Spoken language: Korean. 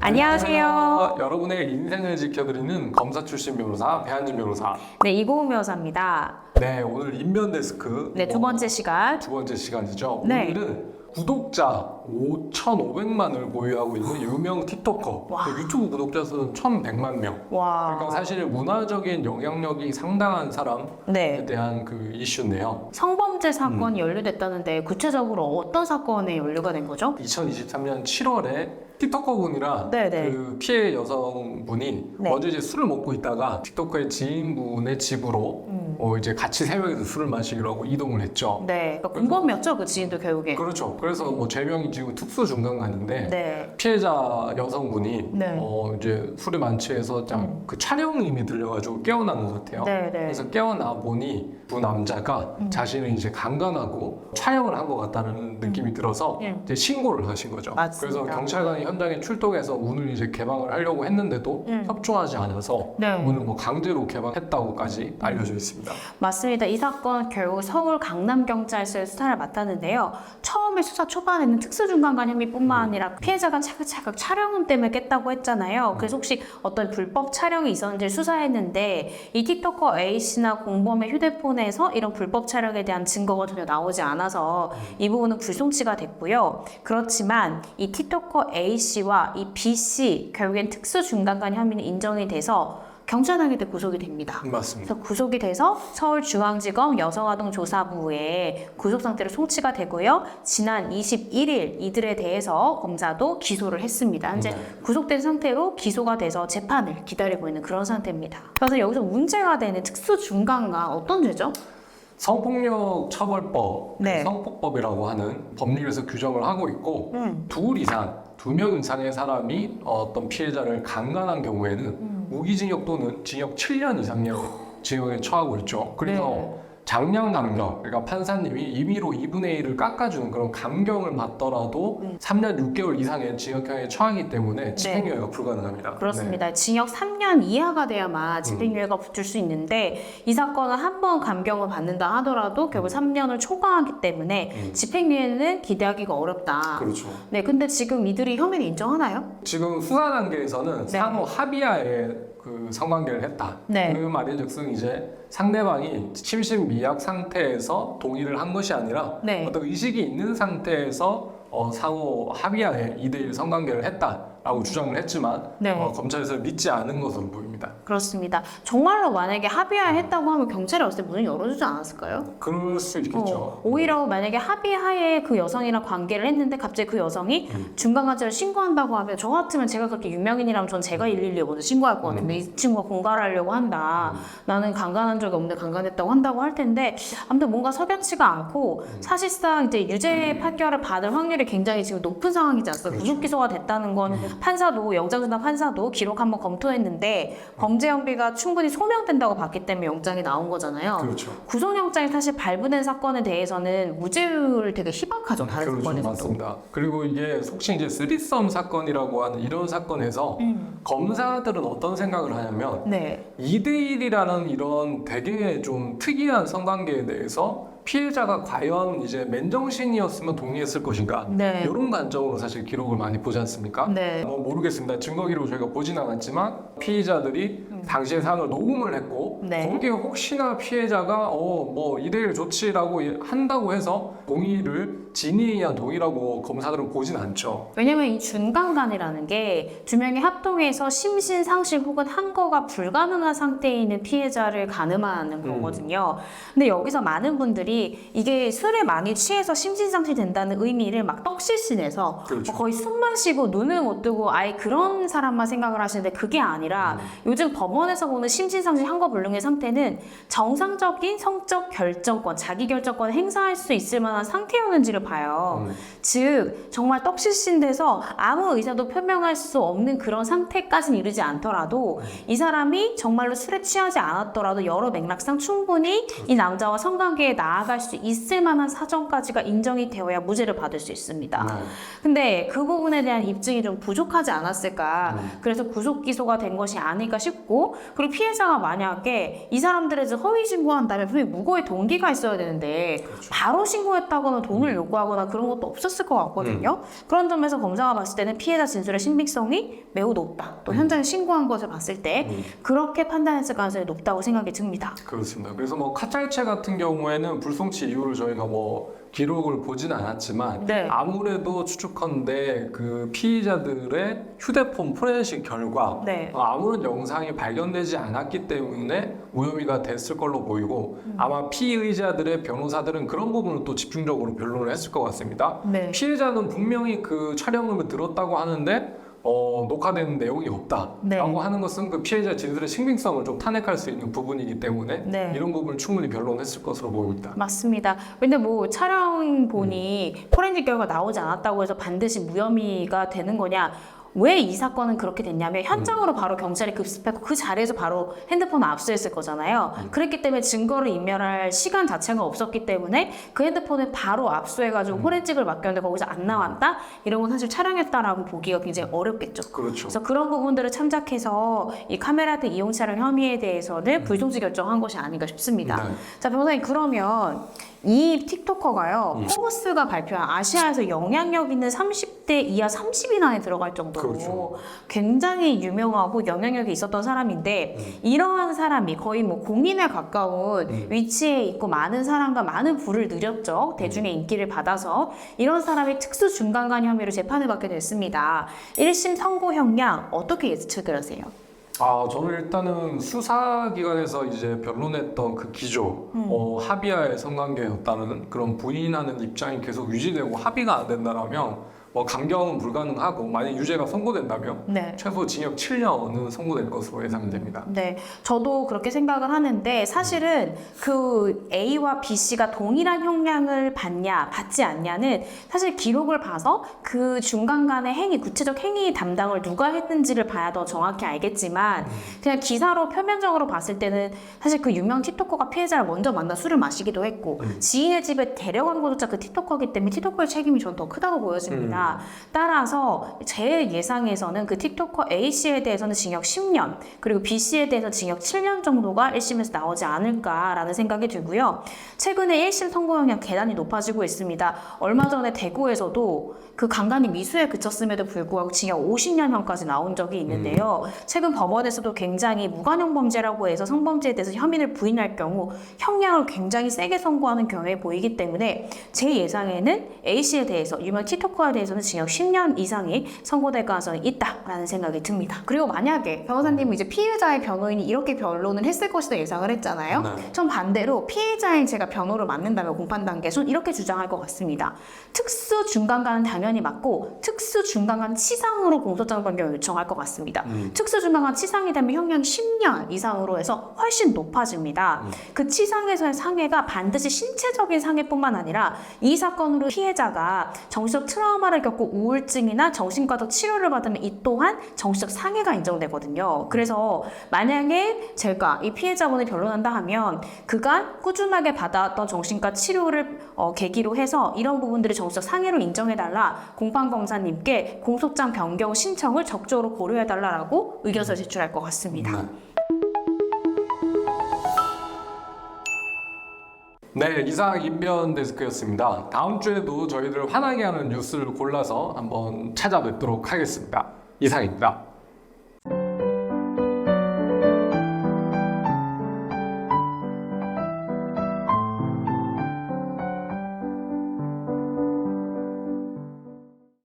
안녕하세요. 여러분의 인생을 지켜드리는 검사 출신 변호사 배한진 변호사. 네, 이고은 변호사입니다. 네, 오늘 인면 데스크. 네, 두 번째 시간. 두 번째 시간이죠. 네. 오늘은 구독자 5,500만을 보유하고 있는 유명 틱토커. 와. 유튜브 구독자 수는 1,100만 명. 와. 그러니까 사실 문화적인 영향력이 상당한 사람에 네. 대한 그 이슈인데요. 성범죄 사건이 연루됐다는데 구체적으로 어떤 사건에 연루가 된 거죠? 2023년 7월에 틱토커 분이랑 네네. 그 피해 여성분이 네. 어제 이제 술을 먹고 있다가 틱토커의 지인분의 집으로 이제 같이 새벽에도 술을 마시기로 하고 이동을 했죠. 네. 그러니까 공범이었죠, 그 지인도 결국에. 그렇죠. 그래서 뭐 죄명이 지금 특수 중간간인데 네. 피해자 여성분이 네. 이제 술에 만취해서 그 촬영이 이미 들려가지고 깨어난 것 같아요. 네, 네. 그래서 깨어나 보니 두 남자가 자신을 이제 강간하고 촬영을 한 것 같다는 느낌이 들어서 이제 신고를 하신 거죠. 맞습니다. 그래서 경찰관이 현장에 출동해서 문을 이제 개방을 하려고 했는데도 협조하지 않아서 네. 문을 뭐 강제로 개방했다고까지 알려져 있습니다. 맞습니다. 이 사건 결국 서울 강남경찰서에 수사를 맡았는데요. 처음에 수사 초반에는 특수중간간 혐의뿐만 아니라 피해자가 차근차근 촬영음 때문에 깼다고 했잖아요. 그래서 혹시 어떤 불법 촬영이 있었는지 수사했는데 이 틱토커 A씨나 공범의 휴대폰에서 이런 불법 촬영에 대한 증거가 전혀 나오지 않아서 이 부분은 불송치가 됐고요. 그렇지만 이 틱토커 A씨와 이 B씨 결국엔 특수중간간 혐의는 인정이 돼서 경찰청에 구속이 됩니다. 맞습니다. 그래서 구속이 돼서 서울중앙지검 여성아동조사부에 구속 상태로 송치가 되고요. 지난 21일 이들에 대해서 검사도 기소를 했습니다. 현재 구속된 상태로 기소가 돼서 재판을 기다리고 있는 그런 상태입니다. 그래서 여기서 문제가 되는 특수중간간 어떤 죄죠? 성폭력 처벌법, 네. 성폭법이라고 하는 법률에서 규정을 하고 있고 두 명 이상의 사람이 어떤 피해자를 강간한 경우에는 무기징역 또는 징역 7년 이상의 징역에 처하고 있죠. 그래서 네. 장량 감경, 그러니까 판사님이 임의로 2분의 1을 깎아주는 그런 감경을 받더라도 3년 6개월 이상의 징역형에 처하기 때문에 집행유예가 불가능합니다. 그렇습니다. 징역 3년 이하가 돼야만 집행유예가 붙을 수 있는데 이 사건은 한 번 감경을 받는다 하더라도 결국 3년을 초과하기 때문에 집행유예는 기대하기가 어렵다. 그렇죠. 네, 근데 지금 이들이 혐의를 인정하나요? 지금 수사 단계에서는 네. 상호 합의하에 그 성관계를 했다. 네. 그 말인즉슨 이제 상대방이 침신미약 상태에서 동의를 한 것이 아니라 네. 어떤 의식이 있는 상태에서 상호 합의하에 2대1 성관계를 했다라고 주장을 했지만 네. 검찰에서 믿지 않은 것으로 보입니다. 그렇습니다. 정말로 만약에 합의하에 했다고 하면 경찰이 어렸을 때 문을 열어주지 않았을까요? 그럴 수 있겠죠. 오히려 만약에 합의하에 그 여성이랑 관계를 했는데 갑자기 그 여성이 중간간제를 신고한다고 하면 저 같으면 제가 그렇게 유명인이라면 전 제가 112에 먼저 신고할 것 같은데 이 친구가 공갈하려고 한다. 나는 강간한 적이 없는데 강간했다고 한다고 할 텐데 아무튼 뭔가 석연치가 않고 사실상 이제 유죄 판결을 받을 확률이 굉장히 지금 높은 상황이지 않습니까? 그렇죠. 구속 기소가 됐다는 건 판사도 영장전담 판사도 기록 한번 검토했는데 범죄 혐의가 충분히 소명된다고 봤기 때문에 영장이 나온 거잖아요. 그렇죠. 구속영장이 사실 발부된 사건에 대해서는 무죄율 되게 희박하죠. 다른 그렇죠. 사건에서도. 맞습니다. 그리고 이게 혹시 이제 쓰리썸 사건이라고 하는 이런 사건에서 검사들은 어떤 생각을 하냐면 네. 2대1이라는 이런 되게 좀 특이한 성관계에 대해서 피해자가 과연 이제 맨정신이었으면 동의했을 것인가 네. 이런 관점으로 사실 기록을 많이 보지 않습니까? 네. 모르겠습니다. 증거 기록 저희가 보진 않았지만 피의자들이 당시의 상황을 녹음을 했고 네. 거기에 혹시나 피해자가 뭐 2대1 조치라고 한다고 해서 동의를 진위에 의한 동의라고 검사들은 보진 않죠. 왜냐면 이 준강간이라는 게 두 명이 합동해서 심신상실 혹은 항거가 불가능한 상태에 있는 피해자를 가늠하는 거거든요. 근데 여기서 많은 분들이 이게 술에 많이 취해서 심신상실 된다는 의미를 막 떡실신해서 그렇죠. 거의 숨만 쉬고 눈을 못 뜨고 아예 그런 사람만 생각을 하시는데 그게 아니라 요즘 법원에서 보는 심신상실 항거불능의 상태는 정상적인 성적 결정권, 자기결정권을 행사할 수 있을 만한 상태였는지를 봐요. 즉 정말 떡실신돼서 아무 의사도 표명할 수 없는 그런 상태까지는 이르지 않더라도 이 사람이 정말로 술에 취하지 않았더라도 여러 맥락상 충분히 이 남자와 성관계에 나아갈 수 있을 만한 사정까지가 인정이 되어야 무죄를 받을 수 있습니다. 근데 그 부분에 대한 입증이 좀 부족하지 않았을까. 그래서 구속 기소가 된 것이 아닐까 싶고 되고, 그리고 피해자가 만약에 이 사람들에 대해서 허위 신고한다면 분명히 무고의 동기가 있어야 되는데 그렇죠. 바로 신고했다거나 돈을 요구하거나 그런 것도 없었을 것 같거든요. 그런 점에서 검사가 봤을 때는 피해자 진술의 신빙성이 매우 높다. 또 현장에 신고한 것을 봤을 때 그렇게 판단했을 가능성이 높다고 생각이 듭니다. 그렇습니다. 그래서 뭐 카짤체 같은 경우에는 불송치 이유를 저희가 뭐 기록을 보진 않았지만 네. 아무래도 추측컨대 그 피의자들의 휴대폰 포렌식 결과 네. 아무런 영상이 발견되지 않았기 때문에 무혐의가 됐을 걸로 보이고 아마 피의자들의 변호사들은 그런 부분을 또 집중적으로 변론을 했을 것 같습니다. 네. 피해자는 분명히 그 촬영을 들었다고 하는데 녹화된 내용이 없다라고 네. 하는 것은 그 피해자 진술의 신빙성을 좀 탄핵할 수 있는 부분이기 때문에 네. 이런 부분을 충분히 변론했을 것으로 보입니다. 맞습니다. 근데 뭐 촬영본이 포렌식 결과 나오지 않았다고 해서 반드시 무혐의가 되는 거냐? 왜 이 사건은 그렇게 됐냐면 현장으로 바로 경찰이 급습했고 그 자리에서 바로 핸드폰을 압수했을 거잖아요. 그랬기 때문에 증거를 인멸할 시간 자체가 없었기 때문에 그 핸드폰을 바로 압수해가지고 포렌식을 맡겼는데 거기서 안 나왔다? 이런 건 사실 촬영했다라고 보기가 굉장히 어렵겠죠. 그렇죠. 그래서 그런 부분들을 참작해서 이 카메라 등 이용 촬영 혐의에 대해서는 불송치 결정한 것이 아닌가 싶습니다. 네. 자, 변호사님, 그러면 이 틱토커가요, 포브스가 발표한 아시아에서 영향력 있는 30대 이하 30인 안에 들어갈 정도로 그렇죠. 굉장히 유명하고 영향력이 있었던 사람인데, 이러한 사람이 거의 뭐 공인에 가까운 위치에 있고 많은 사람과 많은 부를 누렸죠. 대중의 인기를 받아서. 이런 사람이 특수 중간간 혐의로 재판을 받게 됐습니다. 1심 선고 형량 어떻게 예측을 하세요? 저는 일단은 수사기관에서 이제 변론했던 그 기조, 합의하에 성관계였다는 그런 부인하는 입장이 계속 유지되고 합의가 안 된다라면 뭐 감경은 불가능하고 만약 유죄가 선고된다면 네. 최소 징역 7년은 선고될 것으로 예상됩니다. 네, 저도 그렇게 생각을 하는데 사실은 그 A와 B 씨가 동일한 형량을 받냐 받지 않냐는 사실 기록을 봐서 그 중간 간의 행위, 구체적 행위 담당을 누가 했는지를 봐야 더 정확히 알겠지만 그냥 기사로 표면적으로 봤을 때는 사실 그 유명 틱토커가 피해자를 먼저 만나 술을 마시기도 했고 지인의 집에 데려간 것조차 그 틱토커이기 때문에 틱토커의 책임이 저는 더 크다고 보여집니다. 따라서 제 예상에서는 그 틱토커 A씨에 대해서는 징역 10년, 그리고 B씨에 대해서 징역 7년 정도가 1심에서 나오지 않을까라는 생각이 들고요. 최근에 1심 선고형량 계단이 높아지고 있습니다. 얼마 전에 대구에서도 그 간간히 미수에 그쳤음에도 불구하고 징역 50년형까지 나온 적이 있는데요. 최근 법원에서도 굉장히 무관용 범죄라고 해서 성범죄에 대해서 혐의를 부인할 경우 형량을 굉장히 세게 선고하는 경우에 보이기 때문에 제 예상에는 A씨에 대해서, 유명 틱토커에 대해서는 징역 10년 이상이 선고될 가능성이 있다라는 생각이 듭니다. 그리고 만약에 변호사님은 이제 피해자의 변호인이 이렇게 변론을 했을 것이다 예상을 했잖아요. 네. 전 반대로 피해자인 제가 변호를 맡는다면 공판 단계에서는 이렇게 주장할 것 같습니다. 특수 중간간은 당연히 맞고 특수 중간간 치상으로 공소장 변경을 요청할 것 같습니다. 특수 중간간 치상이 되면 형량 10년 이상으로 해서 훨씬 높아집니다. 그 치상에서의 상해가 반드시 신체적인 상해뿐만 아니라 이 사건으로 피해자가 정신적 트라우마를 겪고 우울증이나 정신과적 치료를 받으면 이 또한 정신적 상해가 인정되거든요. 그래서 만약에 제가 이 피해자분을 변론한다 하면 그간 꾸준하게 받아왔던 정신과 치료를 계기로 해서 이런 부분들이 정신적 상해로 인정해달라, 공판검사님께 공소장 변경 신청을 적극적으로 고려해달라고 의견서 제출할 것 같습니다. 네, 이상 인변 데스크였습니다. 다음 주에도 저희들 화나게 하는 뉴스를 골라서 한번 찾아뵙도록 하겠습니다. 이상입니다.